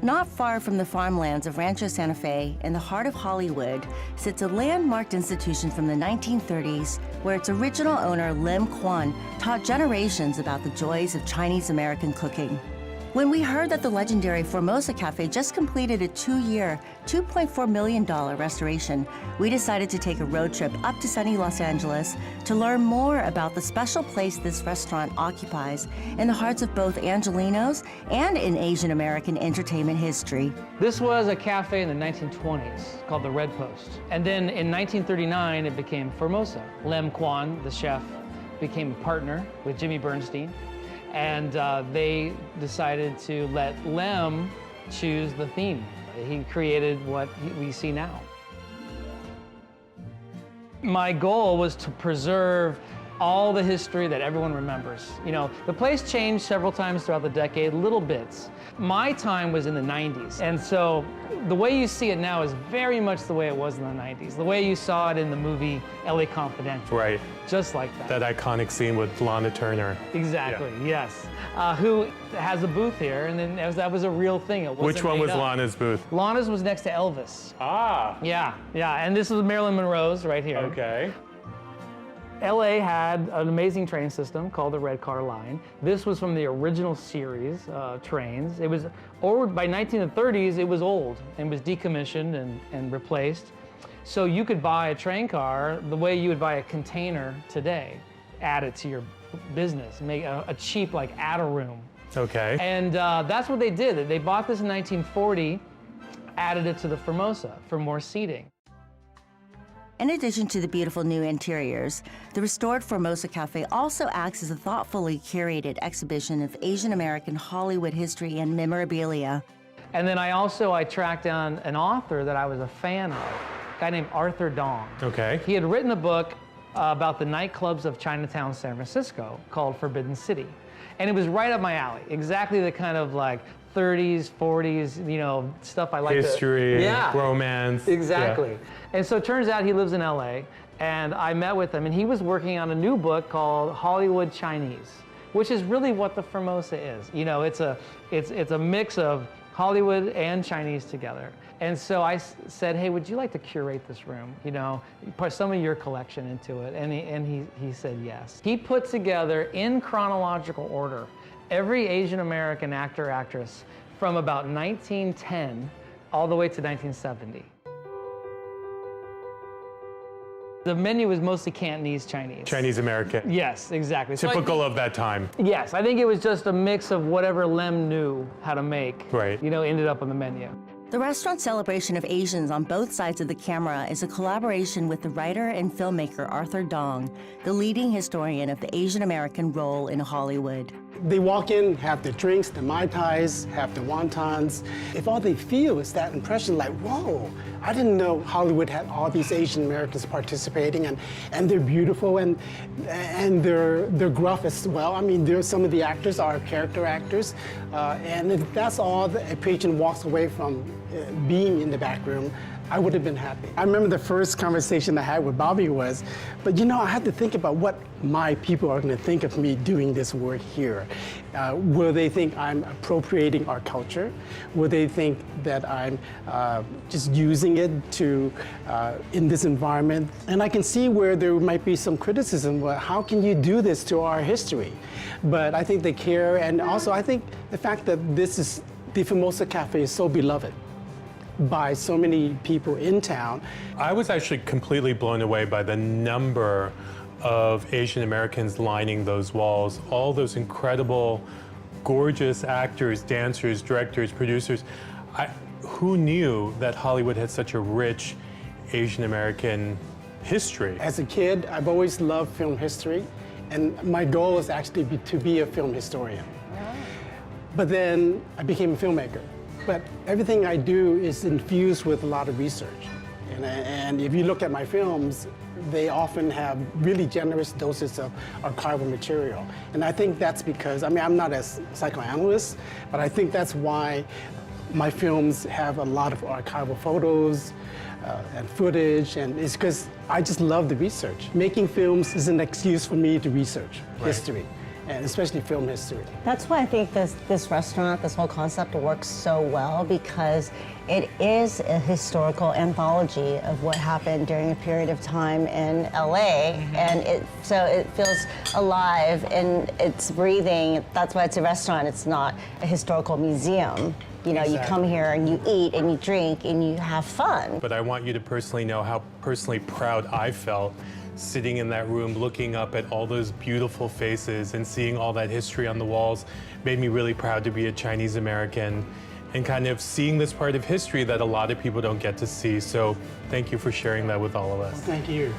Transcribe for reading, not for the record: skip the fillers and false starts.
Not far from the farmlands of Rancho Santa Fe, in the heart of Hollywood, sits a landmarked institution from the 1930s where its original owner, Lim Kwan, taught generations about the joys of Chinese American cooking. When we heard that the legendary Formosa Cafe just completed a 2-year, $2.4 million restoration, we decided to take a road trip up to sunny Los Angeles to learn more about the special place this restaurant occupies in the hearts of both Angelenos and in Asian American entertainment history. This was a cafe in the 1920s called the Red Post. And then in 1939, it became Formosa. Lim Kwan, the chef, became a partner with Jimmy Bernstein. And they decided to let Lem choose the theme. He created what we see now. My goal was to preserve all the history that everyone remembers. You know, the place changed several times throughout the decade, little bits. My time was in the 90s, and so the way you see it now is very much the way it was in the 90s, the way you saw it in the movie LA Confidential. Right. Just like that. That iconic scene with Lana Turner. Exactly, yeah. Yes. Who has a booth here, and then that was a real thing. It wasn't Which one was up. Lana's booth? Lana's was next to Elvis. Ah. Yeah, and this was Marilyn Monroe's right here. Okay. LA had an amazing train system called the Red Car Line. This was from the original series trains. It was, or by 1930s, it was old and was decommissioned and replaced. So you could buy a train car the way you would buy a container today, add it to your business, make a cheap, like, add a room. Okay. And that's what they did. They bought this in 1940, added it to the Formosa for more seating. In addition to the beautiful new interiors, the restored Formosa Cafe also acts as a thoughtfully curated exhibition of Asian American Hollywood history and memorabilia. And then I tracked down an author that I was a fan of, a guy named Arthur Dong. Okay. He had written a book about the nightclubs of Chinatown, San Francisco, called Forbidden City. And it was right up my alley, exactly the kind of like 30s, 40s, you know, stuff I like. History, romance. Exactly. Yeah. And so it turns out he lives in LA, and I met with him, and he was working on a new book called Hollywood Chinese, which is really what the Formosa is. You know, it's a mix of Hollywood and Chinese together. And so I said, hey, would you like to curate this room? You know, put some of your collection into it. And he said yes. He put together, in chronological order, every Asian American actor, actress from about 1910 all the way to 1970. The menu was mostly Cantonese Chinese. Chinese American. Yes, exactly. Typical of that time. Yes, I think it was just a mix of whatever Lem knew how to make, right. You know, ended up on the menu. The restaurant's celebration of Asians on both sides of the camera is a collaboration with the writer and filmmaker Arthur Dong, the leading historian of the Asian American role in Hollywood. They walk in, have the drinks, the Mai Tais, have the wontons. If all they feel is that impression like, whoa, I didn't know Hollywood had all these Asian Americans participating, and they're beautiful, and they're gruff as well. I mean, some of the actors are character actors, and if that's all a patron walks away from being in the back room, I would have been happy. I remember the first conversation I had with Bobby was, but you know, I had to think about what my people are going to think of me doing this work here. Will they think I'm appropriating our culture? Will they think that I'm just using it to, in this environment? And I can see where there might be some criticism. Well, how can you do this to our history? But I think they care, and also I think the fact that the Formosa Cafe is so beloved by so many people in town. I was actually completely blown away by the number of Asian Americans lining those walls, all those incredible, gorgeous actors, dancers, directors, producers. Who knew that Hollywood had such a rich Asian American history? As a kid, I've always loved film history, and my goal is actually to be a film historian. But then I became a filmmaker. But everything I do is infused with a lot of research. And if you look at my films, they often have really generous doses of archival material. And I think that's because, I mean, I'm not a psychoanalyst, but I think that's why my films have a lot of archival photos and footage, and it's because I just love the research. Making films is an excuse for me to research history. and especially film history. That's why I think this restaurant, this whole concept works so well, because it is a historical anthology of what happened during a period of time in LA, and it feels alive and it's breathing. That's why it's a restaurant. It's not a historical museum. You know, you come here and you eat and you drink and you have fun. But I want you to personally know how personally proud I felt sitting in that room, looking up at all those beautiful faces and seeing all that history on the walls. Made me really proud to be a Chinese American and kind of seeing this part of history that a lot of people don't get to see. So thank you for sharing that with all of us. Thank you.